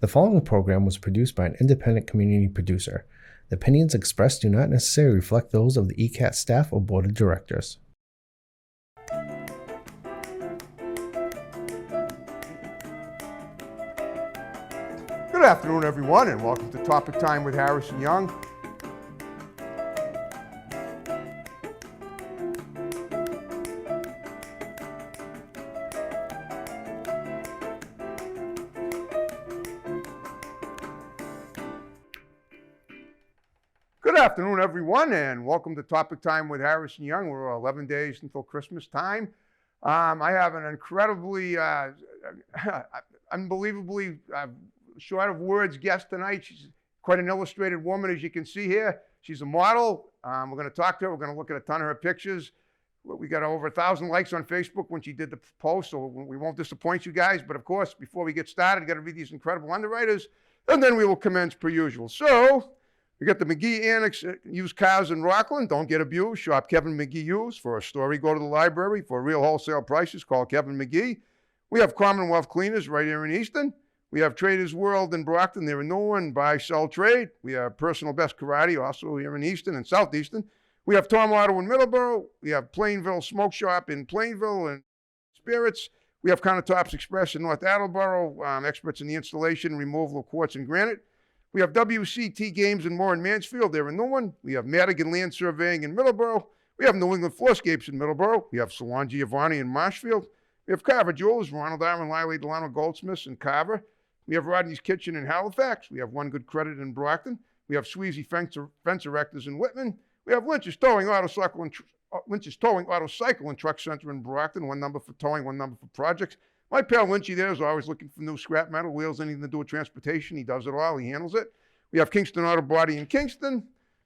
following program was produced by an independent community producer. The opinions expressed do not necessarily reflect those of the ECAT staff or board of directors. Good afternoon, everyone, and welcome to Topic Time with Harrison Young. Good afternoon, everyone, and welcome to Topic Time with Harrison Young. We're 11 days until Christmas time. I have an incredibly, unbelievably short of words guest tonight. She's quite an illustrated woman, as you can see here. She's a model. We're going to talk to her. We're going to look at a ton of her pictures. We got over 1,000 likes on Facebook when she did the post, so we won't disappoint you guys. But of course, before we get started, got to read these incredible underwriters, and then we will commence per usual. So we got the McGee Annex used cars in Rockland. Don't get abused. Shop Kevin McGee Used. For a story, go to the library. For real wholesale prices, call Kevin McGee. We have Commonwealth Cleaners right here in Easton. We have Traders World in Brockton. They're in Norwin. Buy, sell, trade. We have Personal Best Karate also here in Easton and Southeastern. We have Tom Auto in Middleborough. We have Plainville Smoke Shop in Plainville and Spirits. We have Countertops Express in North Attleboro. Experts in the installation and removal of quartz and granite. We have WCT Games and More in Mansfield. They're in Norwin. We have Madigan Land Surveying in Middleborough. We have New England Floorscapes in Middleborough. We have Salon Giovanni in Marshfield. We have Carver Jewelers, Ronald R. and Lily Delano Goldsmiths in Carver. We have Rodney's Kitchen in Halifax. We have One Good Credit in Brockton. We have Sweezy Fence Erectors in Whitman. We have Lynch's Towing Auto Cycle and Truck Center in Brockton. One number for towing, one number for projects. My pal Lynchy there is always looking for new scrap metal, wheels, anything to do with transportation. He does it all. He handles it. We have Kingston Auto Body in Kingston.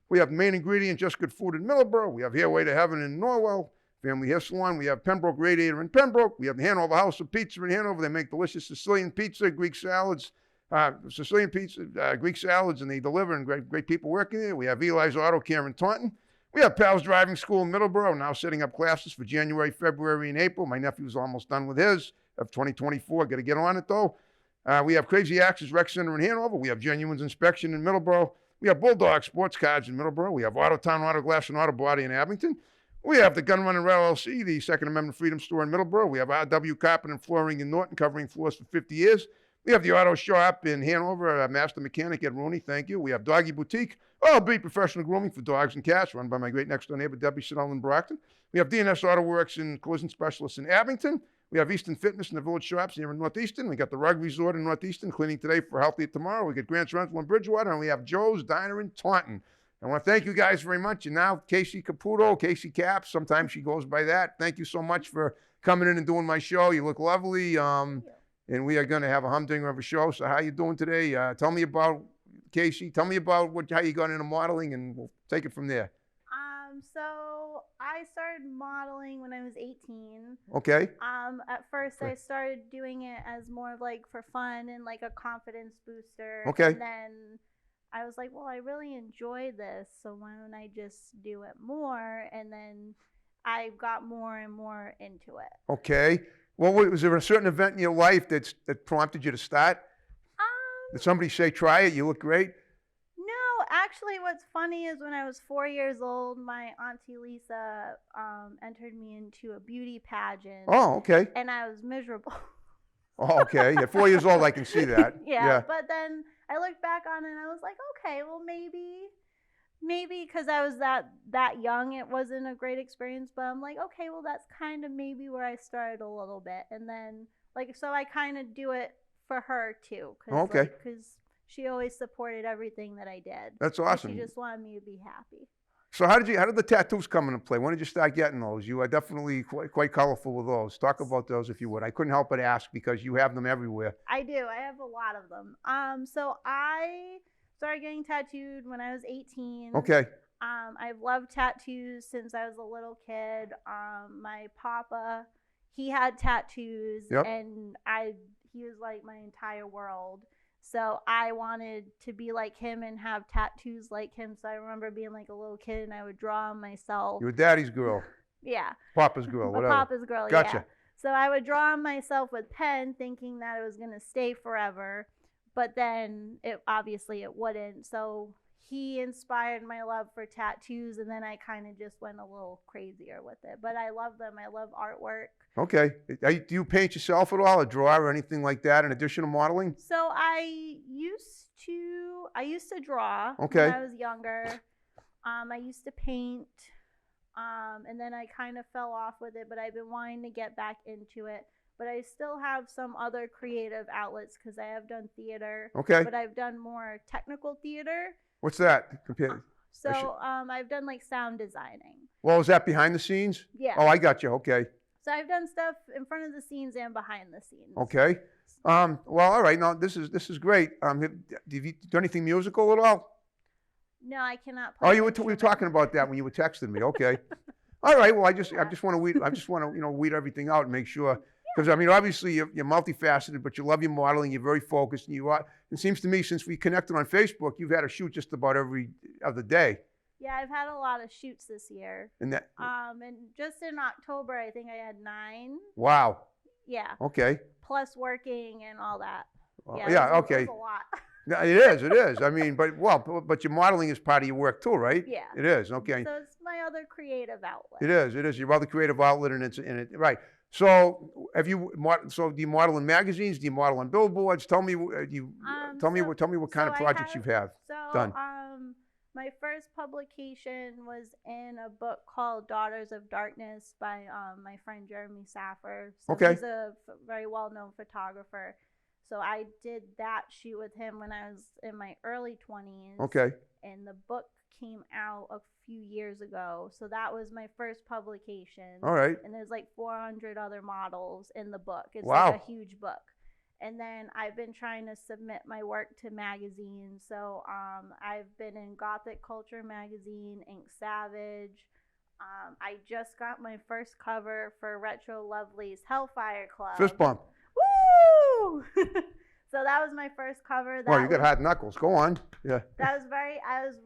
We have Main Ingredient, Just Good Food in Middleborough. We have Hairway to Heaven in Norwell. Family Hair Salon. We have Pembroke Radiator in Pembroke. We have the Hanover House of Pizza in Hanover. They make delicious Sicilian pizza, Greek salads, Greek salads, and they deliver, and great people working there. We have Eli's Auto Care in Taunton. We have Pal's Driving School in Middleborough, now setting up classes for January, February, and April. My nephew's almost done with his of 2024. Got to get on it, though. We have Crazy Axes Rec Center in Hanover. We have Genuine's Inspection in Middleborough. We have Bulldog Sports Cards in Middleborough. We have Autotown Auto Glass and Auto Body in Abington. We have the Gun Running LLC, the Second Amendment Freedom Store in Middleborough. We have RW Carpet and Flooring in Norton, covering floors for 50 years. We have the Auto Shop in Hanover, Master Mechanic Ed Rooney, thank you. We have Doggy Boutique, all-beat professional grooming for dogs and cats, run by my great next-door neighbor, Debbie Siddell in Brockton. We have DNS Auto Works and Collision Specialists in Abington. We have Easton Fitness in the Village Shops here in Northeastern. We got the Rug Resort in Northeastern, cleaning today for Healthier Tomorrow. We got Grant's Rental in Bridgewater, and we have Joe's Diner in Taunton. I want to thank you guys very much. And now, Casey Caputo, Casey Caps, sometimes she goes by that. Thank you so much for coming in and doing my show. You look lovely. And we are going to have a humdinger of a show. So how you doing today? Tell me about, Casey, tell me about how you got into modeling, and we'll take it from there. So I started modeling when I was 18. Okay. At first I started doing it as more of like for fun and like a confidence booster. Okay. And then I was like, well, I really enjoy this, so why don't I just do it more? And then I got more and more into it. Okay. Well, was there a certain event in your life that prompted you to start? Did somebody say, try it, you look great? No, actually what's funny is when I was 4 years old, my auntie Lisa entered me into a beauty pageant. Oh, okay. And I was miserable. Oh, okay. At 4 years old, I can see that. Yeah, but then I looked back on it and I was like, okay, well, maybe because I was that young, it wasn't a great experience, but I'm like, okay, well, that's kind of maybe where I started a little bit. And then, like, so I kind of do it for her, too. Okay. Because she always supported everything that I did. That's awesome. She just wanted me to be happy. So how did the tattoos come into play? When did you start getting those? You are definitely quite colorful with those. Talk about those if you would. I couldn't help but ask because you have them everywhere. I do. I have a lot of them. So I started getting tattooed when I was 18. Okay. I've loved tattoos since I was a little kid. My papa, he had tattoos, Yep. and he was like my entire world. So I wanted to be like him and have tattoos like him. So I remember being like a little kid and I would draw them myself. You were daddy's girl. Yeah. Papa's girl, whatever. Papa's girl, Gotcha. Yeah. So I would draw them myself with pen thinking that it was going to stay forever. but then it wouldn't. So he inspired my love for tattoos, and then I kind of just went a little crazier with it. But I love them. I love artwork. Okay. Do you paint yourself at all, or draw, or anything like that, in addition to modeling? So I used to draw Okay. when I was younger. I used to paint, and then I kind of fell off with it, but I've been wanting to get back into it. But I still have some other creative outlets because I have done theater. Okay. But I've done more technical theater. What's that? Compared? So I've done like sound designing. Well, is that behind the scenes? Yeah. Oh, I got you. Okay. So I've done stuff in front of the scenes and behind the scenes. Okay. Well, all right. Now this is great. Have you done anything musical at all? No, I cannot play. Oh, we were talking about that when you were texting me. Okay. All right. Well, I just want to weed everything out and make sure, because I mean, obviously you're multifaceted, but you love your modeling. You're very focused, and you are. It seems to me, since we connected on Facebook, you've had a shoot just about every other day. Yeah, I've had a lot of shoots this year. And just in October, I think I had 9. Wow. Yeah. Okay. Plus working and all that. Okay. It was a lot. No, it is. I mean, but your modeling is part of your work too, right? Yeah. It is. Okay. So it's my other creative outlet. It is your other creative outlet, and it's in it, right? So do you model in magazines? Do you model on billboards? Tell me, tell me what kind of projects you've done. My first publication was in a book called Daughters of Darkness by my friend Jeremy Saffer. So Okay. He's a very well-known photographer. So I did that shoot with him when I was in my early 20s. Okay. And the book came out a few years ago. So that was my first publication. All right. And there's like 400 other models in the book. It's Wow. like a huge book. And then I've been trying to submit my work to magazines. So I've been in Gothic Culture magazine, Ink Savage. I just got my first cover for Retro Lovely's Hellfire Club. Fist bump. Woo! So that was my first cover. Well, you got hot knuckles. Go on. Yeah. I was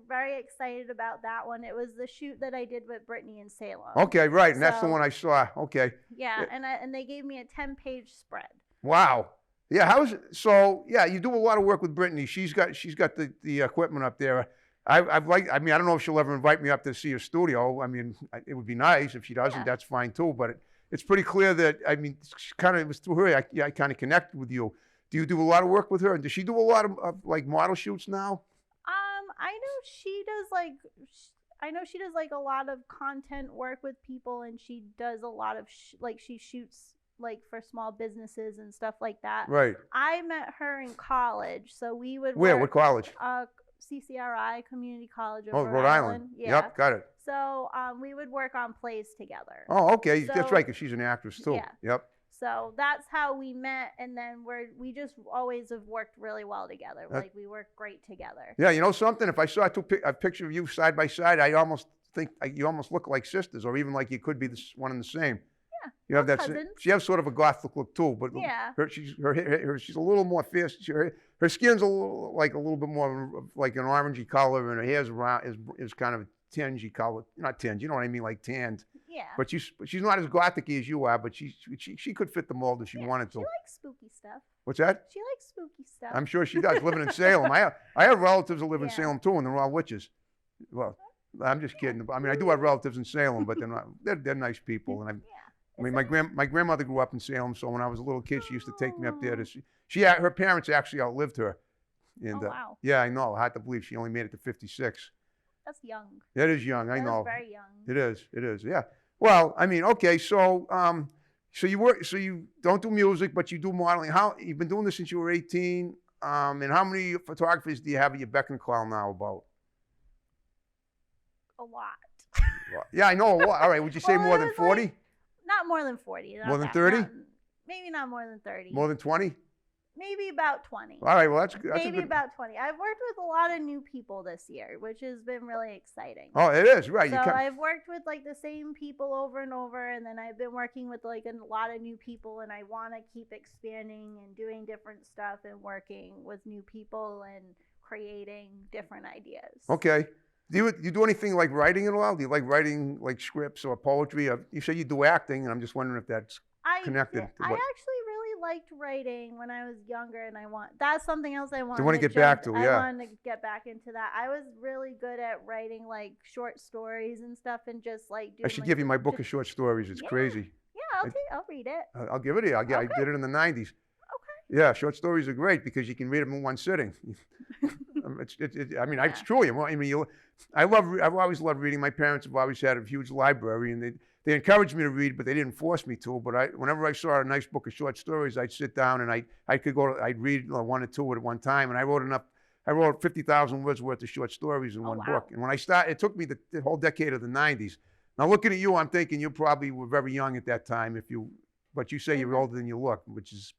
very excited about that one. It was the shoot that I did with Brittany in Salem. Okay, right, and that's the one I saw. Okay. Yeah, and they gave me a 10-page spread. Wow. Yeah, you do a lot of work with Brittany. She's got the equipment up there. I don't know if she'll ever invite me up to see her studio. I mean, it would be nice. If she doesn't, that's fine too. But it's pretty clear that, I mean, it was through her I kind of connected with you. Do you do a lot of work with her? And does she do a lot of like model shoots now? I know she does like a lot of content work with people, and she does a lot of she shoots like for small businesses and stuff like that. Right. I met her in college, so we would Where? What college? CCRI, Community College of Rhode Island. Yeah. Yep, got it. So we would work on plays together. Oh, okay. So, that's right, because she's an actress too. Yeah. Yep. So that's how we met, and then we just always have worked really well together. Like we work great together. Yeah, you know something? If I saw a picture of you side by side, I almost think you almost look like sisters, or even like you could be one and the same. Yeah. You have that. Cousins. She has sort of a gothic look too, but yeah. She's a little more fierce. Her skin's a little bit more like an orangey color, and her hair's is kind of tingy color. Not tinge, you know what I mean, like tanned. Yeah. But she's not as gothic-y as you are, but she could fit the mold if she wanted to. She likes spooky stuff. What's that? She likes spooky stuff. I'm sure she does. Living in Salem, I have relatives that live in Salem too, and they're all witches. Well, I'm just kidding. I mean, I do have relatives in Salem, but they're nice people, and I mean, my grandmother grew up in Salem, so when I was a little kid, she used to take me up there to see. Her parents actually outlived her. And, wow. Yeah, I know. Hard to believe she only made it to 56. That's young. That is young. I know. That's very young. It is. Yeah. Well, I mean, okay. So, so you don't do music, but you do modeling. You've been doing this since you were 18. And how many photographers do you have at your beck and call now? About a lot. Yeah, I know a lot. All right. Would you say more than 40? Not more than 40. More than 30? Maybe not more than 30. More than 20? Maybe about 20. All right, well, that's maybe about 20. I've worked with a lot of new people this year, which has been really exciting. Oh, it is, right. So I've worked with like the same people over and over, and then I've been working with like a lot of new people, and I want to keep expanding and doing different stuff and working with new people and creating different ideas. Okay. Do you do anything like writing at all? Do you like writing like scripts or poetry? You say you do acting, and I'm just wondering if that's connected. I actually really liked writing when I was younger, and that's something else I want. You want to get back to, I yeah. wanted to get back into that. I was really good at writing like short stories and stuff, and just like doing. I should like, give you my book of short stories. It's Yeah. cray. Yeah, I'll read it. I'll give it to you. I Okay. did it in the 90s. Okay. Yeah, short stories are great because you can read them in one sitting. It's true. I've always loved reading. My parents have always had a huge library, and they encouraged me to read, but they didn't force me to. But whenever I saw a nice book of short stories, I'd sit down and I'd read one or two at one time, and I wrote 50,000 words worth of short stories in one book. And when I started, it took me the whole decade of the 90s. Now looking at you, I'm thinking you probably were very young at that time, but you say you're older than you look, which is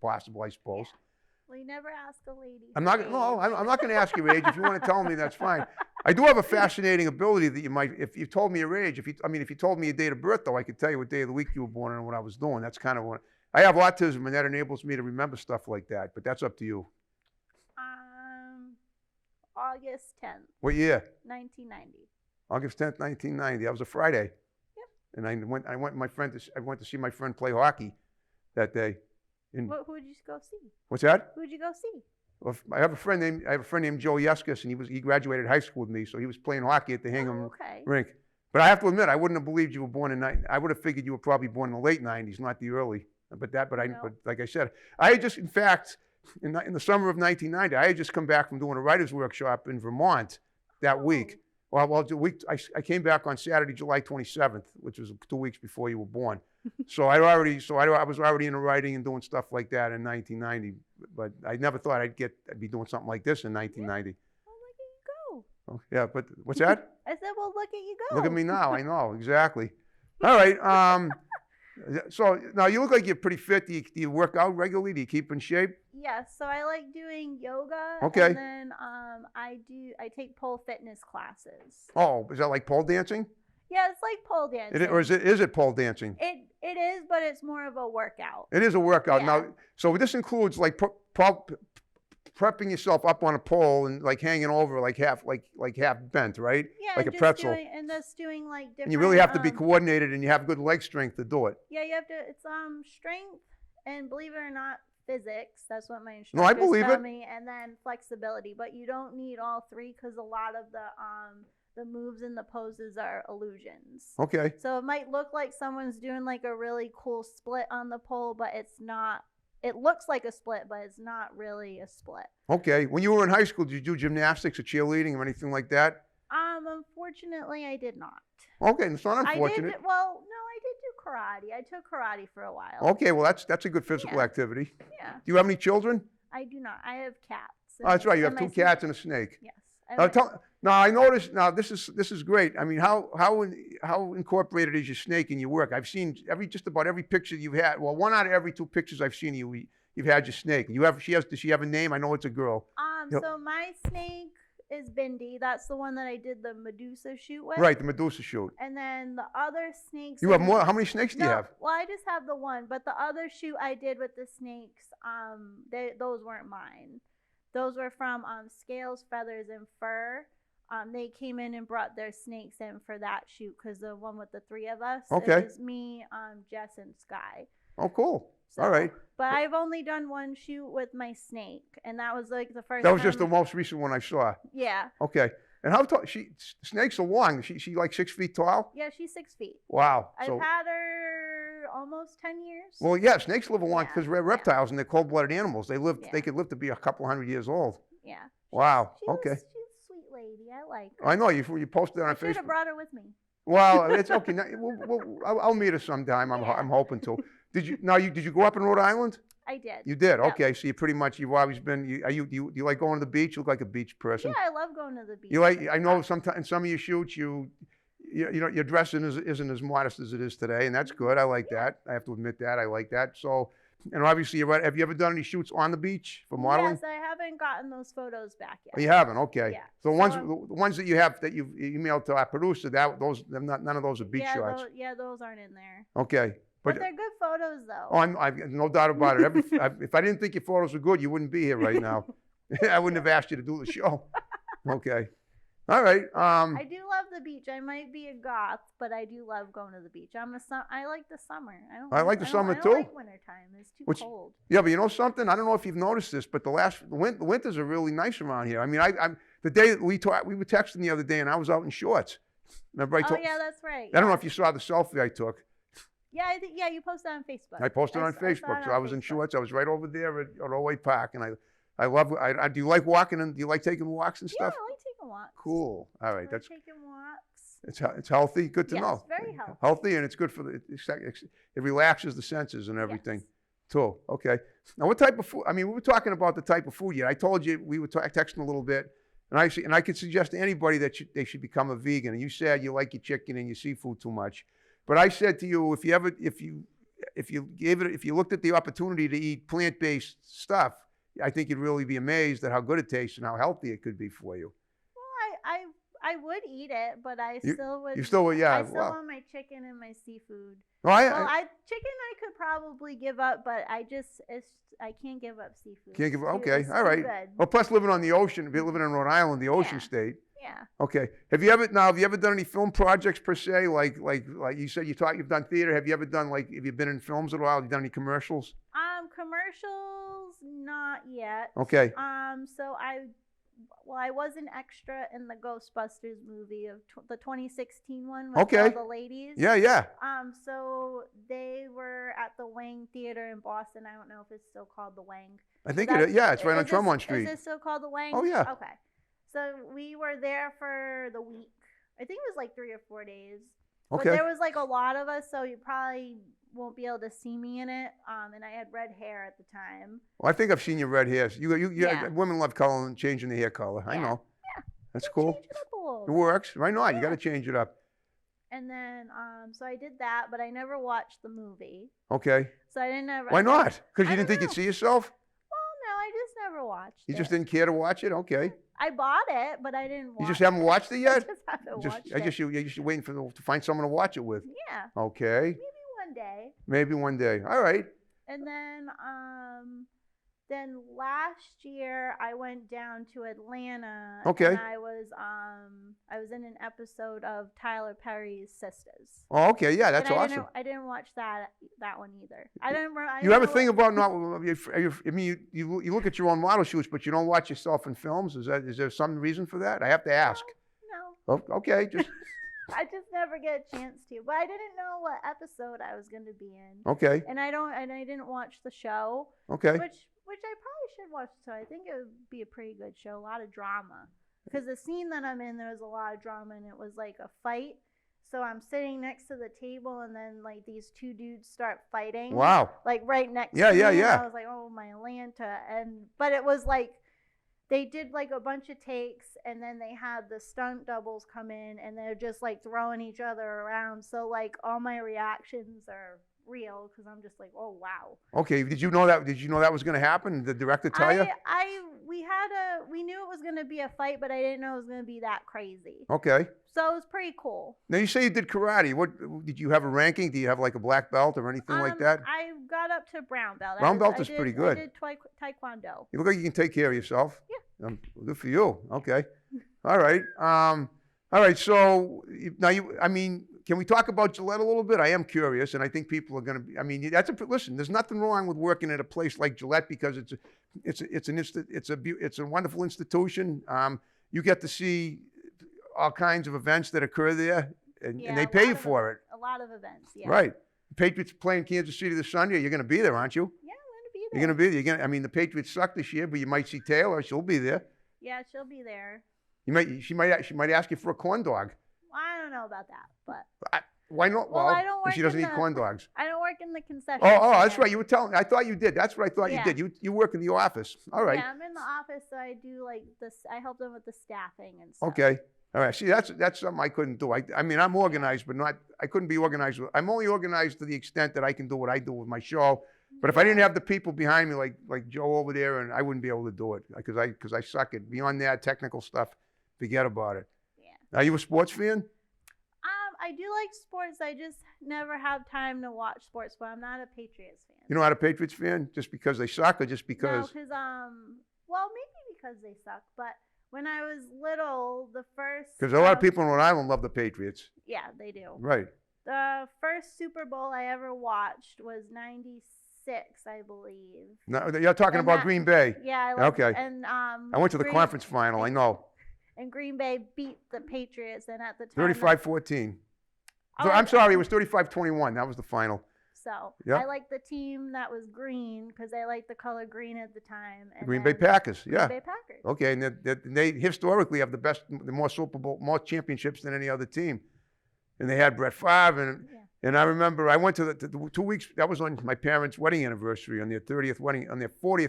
possible, I suppose. Yeah. Well, you never ask a lady. I'm not going to ask your age. If you want to tell me, that's fine. I do have a fascinating ability that you might, if you told me your age, if you told me your date of birth, though, I could tell you what day of the week you were born and what I was doing. That's kind of what, I have autism, and that enables me to remember stuff like that, but that's up to you. August 10th. What year? 1990. August 10th, 1990. That was a Friday. Yep. And I went to see my friend play hockey that day. Who did you go see? What's that? Who did you go see? Well, I have a friend named Joe Yeskis, and he graduated high school with me, so he was playing hockey at the Hingham rink. But I have to admit, I wouldn't have believed you were born I would have figured you were probably born in the late 90s, not the early. But like I said, I had just, in fact, in the summer of 1990, I had just come back from doing a writer's workshop in Vermont that week. Well, I came back on Saturday, July 27th, which was 2 weeks before you were born. So I was already into writing and doing stuff like that in 1990. But I never thought I'd be doing something like this in 1990. Well, look at you go. Oh, yeah, but what's that? I said, well, look at you go. Look at me now. I know, exactly. All right. So now you look like you're pretty fit. Do you work out regularly? Do you keep in shape? Yes. So I like doing yoga. Okay. And then I take pole fitness classes. Oh, is that like pole dancing? Yeah, it's like pole dancing. Is it pole dancing? It is, but it's more of a workout. It is a workout. Yeah. Now, so this includes like prepping yourself up on a pole and like hanging over like half bent, right? Yeah, like a just pretzel. doing like different. And you really have to be coordinated, and you have good leg strength to do it. Yeah, you have to. It's strength and, believe it or not, physics. That's what my No, I instructors believe tell it. me, and then flexibility. But you don't need all three, because a lot of the moves and the poses are illusions. Okay. So it might look like someone's doing like a really cool split on the pole, but it's not. It looks like a split, but it's not really a split. Okay. When you were in high school, did you do gymnastics or cheerleading or anything like that? Unfortunately, I did not. Okay, it's not unfortunate. I did do karate. I took karate for a while. Okay, well that's a good physical activity. Yeah. Do you have any children? I do not. I have cats. Oh, that's right. You have two cats and a snake. Yes. Now I noticed. Now this is great. I mean, how incorporated is your snake in your work? I've seen just about every picture you've had. Well, 1 out of every 2 pictures I've seen you've had your snake. Does she have a name? I know it's a girl. So my snake is Bindi. That's the one that I did the Medusa shoot with. Right, the Medusa shoot. And then the other snakes. You have more. How many snakes do you have? Well, I just have the one, but the other shoot I did with the snakes, those weren't mine. Those were from Scales, Feathers, and Fur. They came in and brought their snakes in for that shoot, because the one with the 3 of us is me, Jess, and Sky. Oh, cool. So, all right. But I've only done one shoot with my snake, and that was like the first. That was just the most recent one I saw. Yeah. Okay. And how tall? Snakes are long. She like 6 feet tall? Yeah, she's 6 feet. Wow. I've had her almost 10 years. Well, yeah, snakes live a long because they're reptiles and they're cold-blooded animals. They could live to be a couple hundred years old. Yeah. Wow. She's a sweet lady. I like her. I know you posted it on Facebook. I should have brought her with me. Well, it's okay. Now, I'll meet her sometime. I'm hoping to. Did you grow up in Rhode Island? I did. You did? Yep. Okay. So you've always been, do you like going to the beach? You look like a beach person. Yeah, I love going to the beach. I know sometimes in some of your shoots, your dressing isn't as modest as it is today, and that's good. I like that. I have to admit that. I like that. So, and obviously you're right. Have you ever done any shoots on the beach for modeling? Yes, I haven't gotten those photos back yet. Oh, you haven't? Okay. Yeah. So the ones that you've emailed to our producer, none of those are beach shots. Those aren't in there. Okay. But they're good photos, though. Oh, I've no doubt about it. If I didn't think your photos were good, you wouldn't be here right now. I wouldn't have asked you to do the show. Okay. All right. I do love the beach. I might be a goth, but I do love going to the beach. I like the summer. I like the summer I don't too. like wintertime. It's too cold. Yeah, but you know something? I don't know if you've noticed this, but the winters are really nice around here. I mean, I'm the day that we were texting the other day, and I was out in shorts. Remember I told? Oh yeah, that's right. I don't know if you saw the selfie I took. Yeah, yeah, you posted on Facebook. I posted on Facebook, so I was in shorts. I was right over there at Old Park, and I love. Do you like walking and do you like taking walks and stuff? Yeah, I like taking walks. Cool. All right, I like that's taking walks. it's healthy. Good to Yes, know. very healthy. Healthy, and it's good for it relaxes the senses and everything. Too. Okay. Now, what type of food? I mean, we were talking about the type of food yet. I told you we were texting a little bit, and I could suggest to anybody that they should become a vegan. And you said you like your chicken and your seafood too much, but I said to you, if you looked at the opportunity to eat plant-based stuff, I think you'd really be amazed at how good it tastes and how healthy it could be for you. Well, I would eat it, but I still would. You still would, yeah. I still want my chicken and my seafood. Well, chicken I could probably give up, but I can't give up seafood. Can't give up. It's Okay, all right. good. Well, plus living on the ocean, living in Rhode Island, the ocean state. Yeah. Okay. Have you ever done any film projects per se? Like you said, you've done theater. Have you ever done have you been in films at all? Have you done any commercials? Commercials, not yet. Okay. So I was an extra in the Ghostbusters movie of the 2016 one with all the ladies. Yeah, yeah. So they were at the Wang Theater in Boston. I don't know if it's still called the Wang. I think it is. Yeah, it's right on Tremont Street. Is it still called the Wang? Oh, yeah. Okay. So we were there for the week. I think it was like 3 or 4 days. Okay. But there was like a lot of us, so you probably won't be able to see me in it. And I had red hair at the time. Well, I think I've seen your red hair. Yeah. Women love color and changing the hair color. Yeah. I know. Yeah. That's cool. Change it up a little It bit. works. Right now, you got to change it up. And then, so I did that, but I never watched the movie. Okay. So I didn't ever. Why not? Because you I didn't think don't you'd see yourself? Well, no, I just never watched it. You just didn't care to watch it? Okay. I bought it, but I didn't watch it. You just haven't watched it yet? I just haven't watched I guess it. you're just waiting to find someone to watch it with. Yeah. Okay. Maybe one day. Maybe one day. All right. And then last year I went down to Atlanta. Okay. And I was in an episode of Tyler Perry's Sisters. Oh, okay. Yeah, that's and awesome. I didn't watch that one either. I didn't. You have a thing about not. I mean, you look at your own model shoots, but you don't watch yourself in films. Is there some reason for that? I have to ask. No. Oh, okay. Just I just never get a chance to. But I didn't know what episode I was going to be in. okay. And I didn't watch the show. Okay. Which I probably should watch. So I think it would be a pretty good show. A lot of drama. Because the scene that I'm in, there was a lot of drama, and it was like a fight. So I'm sitting next to the table, and then like these two dudes start fighting. Wow. Like right next to me. Yeah. And I was like, oh my Atlanta. But it was like they did like a bunch of takes, and then they had the stunt doubles come in, and they're just like throwing each other around. So like all my reactions are real because I'm just like, oh wow. Okay. Did you know that was going to happen? Did the director tell you? We knew it was going to be a fight, but I didn't know it was going to be that crazy. Okay. So it was pretty cool. Now you say you did karate. What did you have a ranking? Do you have like a black belt or anything like that? I got up to brown belt. Brown belt is pretty good. I did taekwondo. You look like you can take care of yourself. Yeah. Good for you. Okay. All right. All right. So now can we talk about Gillette a little bit? I am curious, and I think people are going to be. I mean, listen. There's nothing wrong with working at a place like Gillette because it's a wonderful institution. You get to see all kinds of events that occur there, and they pay you for it. A lot of events. Yeah. Right. The Patriots playing Kansas City this Sunday. You're going to be there, aren't you? Yeah, I'm going to be there. You're going to be there. I mean, the Patriots suck this year, but you might see Taylor. She'll be there. Yeah, she'll be there. She might ask you for a corn dog. Well, I don't know about that, but why not? Well, I don't work she doesn't in eat the- corn dogs. I don't work in the concession. Oh, that's stand. right. You were telling. I thought you did. That's what I thought Yeah. you did. You work in the office. All right. Yeah, I'm in the office, so I do like this. I help them with the staffing and stuff. Okay. All right. See, that's something I couldn't do. I mean, I'm organized, but I couldn't be organized. I'm only organized to the extent that I can do what I do with my show. But if I didn't have the people behind me, like Joe over there, and I wouldn't be able to do it because I suck at beyond that technical stuff. Forget about it. Yeah. Are you a sports fan? I do like sports. I just never have time to watch sports, but I'm not a Patriots fan. You're not a Patriots fan just because they suck, or just because? No, because well, maybe because they suck. But When I was little, the first. Because a lot of people in Rhode Island love the Patriots. Yeah, they do. Right. The first Super Bowl I ever watched was '96, I believe. No, you're talking And about that- Green Bay. Yeah, I love Okay. And I went to the conference final. I know. And Green Bay beat the Patriots, and at the time 35-14. Oh, I'm sorry, it was 35-21. That was the final. So Yep. I liked the team that was green because I liked the color green at the time. And Green Bay then Packers. Yeah. Green Bay Packers. Okay, and they historically have the more Super Bowl, more championships than any other team. And they had Brett Favre, and I remember I went to the 2 weeks. That was on my parents' wedding anniversary, on their 40th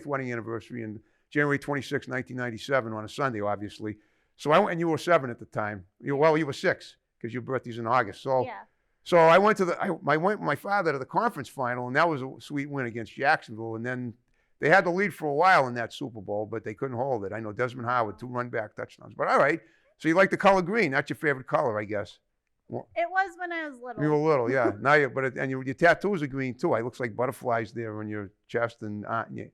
wedding anniversary, in January 26, 1997, on a Sunday, obviously. So I went, and you were 7 at the time. You were 6 because your birthday's in August. So. Yeah. So I went I went with my father to the conference final, and that was a sweet win against Jacksonville. And then they had the lead for a while in that Super Bowl, but they couldn't hold it. I know Desmond Howard, 2 run-back touchdowns. But all right, so you like the color green? That's your favorite color, I guess. Well, It was when I was little. you were little, yeah. Now your tattoos are green too. It looks like butterflies there on your chest, and yeah.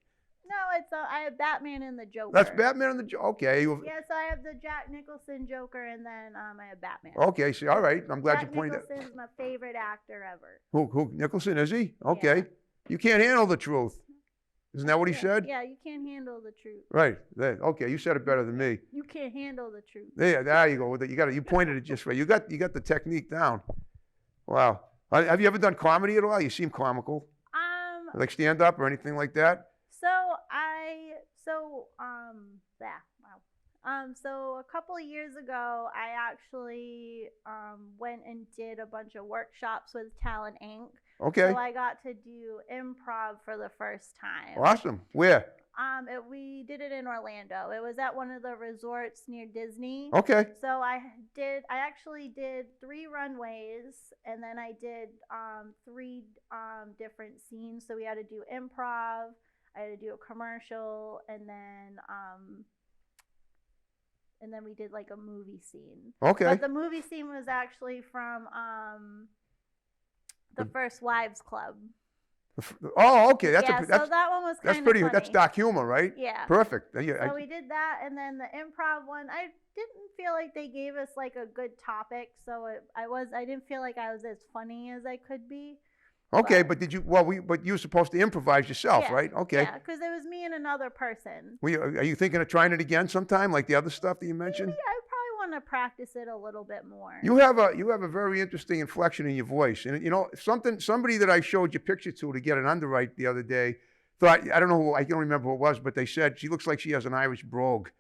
No, it's I have Batman and the Joker. That's Batman and the okay. Yeah, so I have the Jack Nicholson Joker, and then I have Batman. Okay, see, all right. I'm glad Jack you pointed that. Nicholson's my favorite actor ever. Who Nicholson is he? Okay, Yeah. You can't handle the truth. Isn't that what he Yeah, said? Yeah, you can't handle the truth. Right. Okay, you said it better than me. You can't handle the truth. There you go with it. You pointed it just right. You got the technique down. Wow. Have you ever done comedy at all? You seem comical. Like stand up or anything like that? So a couple of years ago, I actually went and did a bunch of workshops with Talent Inc. Okay. So I got to do improv for the first time. Awesome. Where? We did it in Orlando. It was at one of the resorts near Disney. Okay. So I actually did 3 runways, and then I did 3 different scenes. So we had to do improv, I had to do a commercial, and then we did like a movie scene. Okay. But the movie scene was actually from the First Wives Club. Oh, okay. So that one was kind of funny. That's dark humor, right? Yeah. Perfect. So we did that, and then the improv one, I didn't feel like they gave us like a good topic, so I didn't feel like I was as funny as I could be. Okay, but did you? But you were supposed to improvise yourself, Yeah, right? Okay. Yeah, because it was me and another person. Are you thinking of trying it again sometime, like the other stuff that you mentioned? Maybe I probably want to practice it a little bit more. You have a very interesting inflection in your voice, and somebody that I showed you a picture to get an underwrite the other day thought, I don't know, I don't remember who it was, but they said she looks like she has an Irish brogue.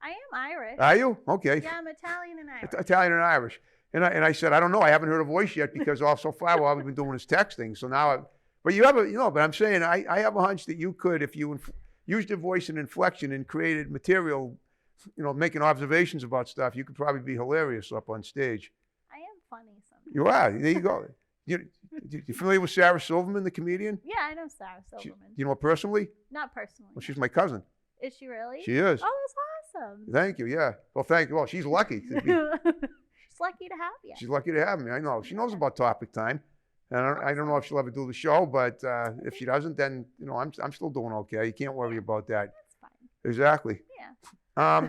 I am Irish. Are you? Okay. Yeah, I'm Italian and Irish. Italian and Irish. And I said, I don't know, I haven't heard a voice yet because so far all we've been doing is texting. So now, but you have but I'm saying I have a hunch that you could, if you used your voice and inflection and created material, making observations about stuff, you could probably be hilarious up on stage. I am funny sometimes. You are. There you go. You familiar with Sarah Silverman, the comedian? Yeah, I know Sarah Silverman. You know her personally? Not personally. Well, she's my cousin. Is she really? She is. Oh, that's awesome. Thank you. Yeah. Well, thank you. Well, she's lucky. She's lucky to have you. She's lucky to have me. I know. She knows about Topic Time. And I don't know if she'll ever do the show, but if she doesn't, then I'm still doing okay. You can't worry about that. That's fine. Exactly. Yeah.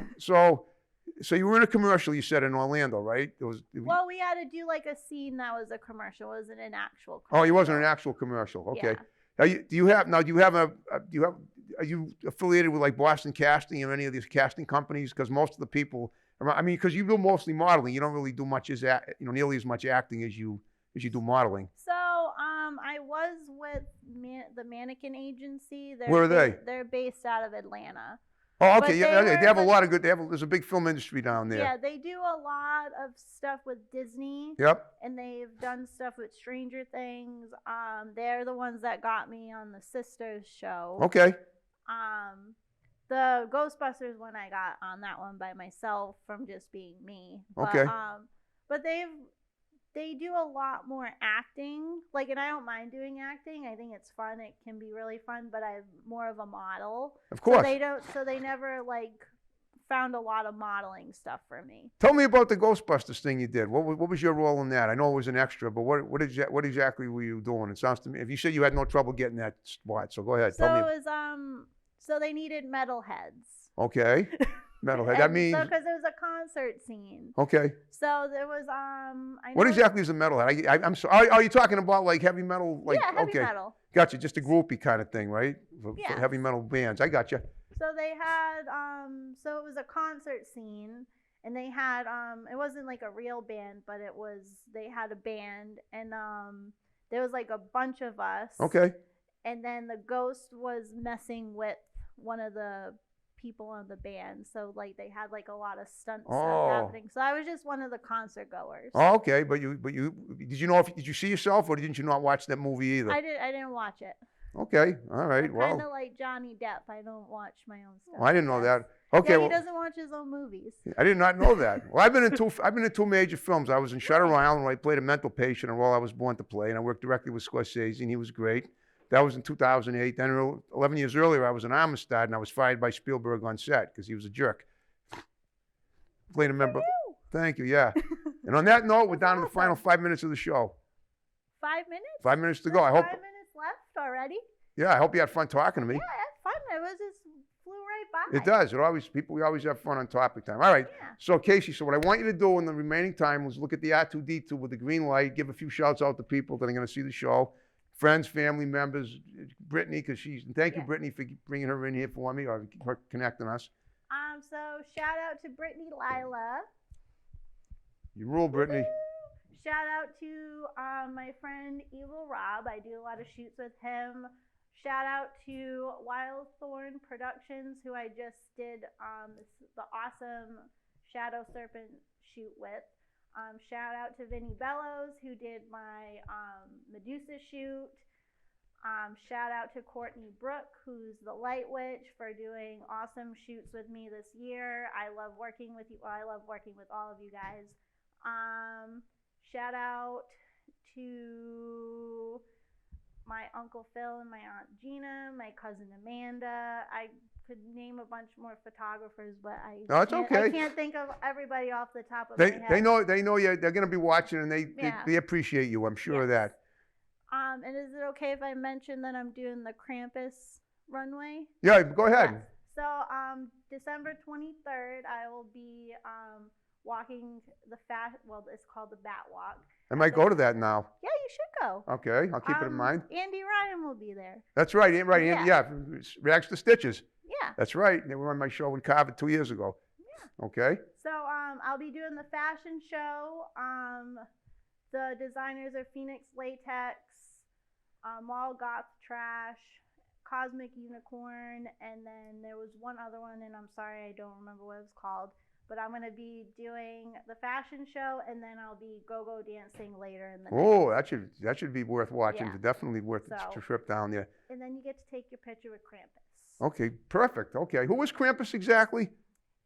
So you were in a commercial, you said, in Orlando, right? Well, we had to do like a scene that was a commercial. It wasn't an actual commercial. Oh, you wasn't an actual commercial. Okay. Yeah. Are you affiliated with like Boston Casting or any of these casting companies? Because most of the people, because you do mostly modeling, you don't really do much nearly as much acting as you do modeling. So I was with the Mannequin Agency. Where are they? They're based out of Atlanta. Oh, But okay. they Yeah, were they have a the- lot of good. There's a big film industry down there. Yeah, they do a lot of stuff with Disney. Yep. And they've done stuff with Stranger Things. They're the ones that got me on the Sisters show. Okay. The Ghostbusters one, I got on that one by myself from just being me. But, Okay. But they do a lot more acting. Like, and I don't mind doing acting. I think it's fun. It can be really fun. But I'm more of a model. Of course. So they never found a lot of modeling stuff for me. Tell me about the Ghostbusters thing you did. What was your role in that? I know it was an extra, but what exactly were you doing? It sounds to me, if you said you had no trouble getting that spot, so go ahead. So Tell me. it was so they needed metal heads. Okay. Metalhead. That means because there was a concert scene. okay. So there was What know exactly is a metalhead? I'm sorry. Are you talking about like heavy metal? Like yeah, heavy okay, metal. gotcha. Just a groupie kind of thing, right? For Yeah. heavy metal bands. I gotcha. So they had so it was a concert scene, and they had it wasn't like a real band, but they had a band, and there was like a bunch of us. Okay. And then the ghost was messing with one of the people on the band, so like they had like a lot of stunt stuff happening. So I was just one of the concert goers. Oh, okay. But you did you see yourself, or didn't you not watch that movie either? I didn't watch it. Okay. All right. I'm kind of like Johnny Depp. I don't watch my own stuff. Well, I didn't know that. Okay. Yeah, well, he doesn't watch his own movies. I did not know that. Well, I've been in two major films. I was in Shutter Island, where I played a mental patient, a role I was born to play, and I worked directly with Scorsese, and he was great. That was in 2008. Then 11 years earlier, I was in Amistad, and I was fired by Spielberg on set because he was a jerk. Played a member. Thank you. Yeah. And on that note, we're down to the final 5 minutes of the show. 5 minutes? 5 minutes to go. I hope. 5 minutes left already. Yeah, I hope you had fun talking to me. Yeah, that's fun. It was just flew right by. It does. We always have fun on topic time. All right. Yeah. So Casey, what I want you to do in the remaining time was look at the R2D2 with the green light, give a few shouts out to people that are going to see the show, friends, family members, Brittany, because thank you, Brittany, for bringing her in here for me or for connecting us. So shout out to Brittany Lila. You rule, Brittany. Woo-hoo! Shout out to my friend Evil Rob. I do a lot of shoots with him. Shout out to Wildthorn Productions, who I just did the awesome Shadow Serpent shoot with. Shout out to Vinny Bellows, who did my Medusa shoot. Shout out to Courtney Brooke, who's the Light Witch, for doing awesome shoots with me this year. I love working with you. Well, I love working with all of you guys. Shout out to my Uncle Phil and my Aunt Gina, my cousin Amanda. I could name a bunch more photographers, but it's okay. I can't think of everybody off the top of my head. They know you. They're going to be watching, and they appreciate you. I'm sure of that. And is it okay if I mention that I'm doing the Krampus runway? Yeah, go ahead. Yes. So December 23rd, I will be walking it's called the Bat Walk. I might go to that now. Yeah, you should go. Okay, I'll keep it in mind. Andy Ryan will be there. That's right, right. Yeah. Yeah, Reacts to Stitches. Yeah. That's right. They were on my show in Carver 2 years ago. Yeah. Okay. So I'll be doing the fashion show. The designers are Phoenix Latex, Mall Goth Trash, Cosmic Unicorn, and then there was one other one, and I'm sorry I don't remember what it was called. But I'm going to be doing the fashion show, and then I'll be go-go dancing later in the night. Oh, that should be worth watching. Yeah. Definitely worth the trip down there. And then you get to take your picture with Krampus. Okay, perfect. Okay, who was Krampus exactly?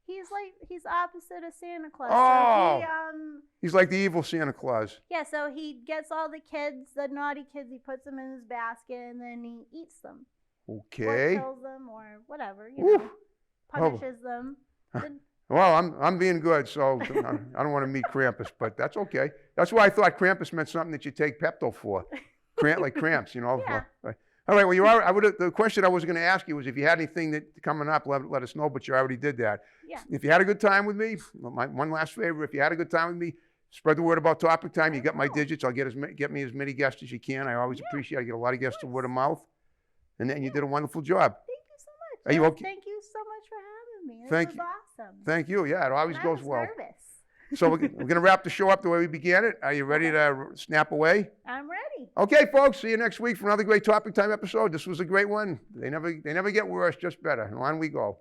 He's opposite of Santa Claus. Oh, so he's like the evil Santa Claus. Yeah, so he gets all the kids, the naughty kids, he puts them in his basket, and then he eats them. Okay. Or kills them, or whatever, punishes them. Well, I'm being good, so I don't want to meet Krampus, but that's okay. That's why I thought Krampus meant something that you take Pepto for, like cramps, Yeah. All right. Well, the question I was going to ask you was if you had anything that coming up, let us know. But you already did that. Yeah. If you had a good time with me, one last favor: if you had a good time with me, spread the word about Topic Time. You got my digits. I'll get me as many guests as you can. I always appreciate. I get a lot of guests through word of mouth, and then you did a wonderful job. Thank you so much. Are you okay? Thank you so much for having me. Thank This you. was awesome. Thank you. Yeah, it always goes well. Nervous. So we're going to wrap the show up the way we began it. Are you ready to snap away? I'm ready. Okay, folks. See you next week for another great Topic Time episode. This was a great one. They never get worse, just better. And on we go.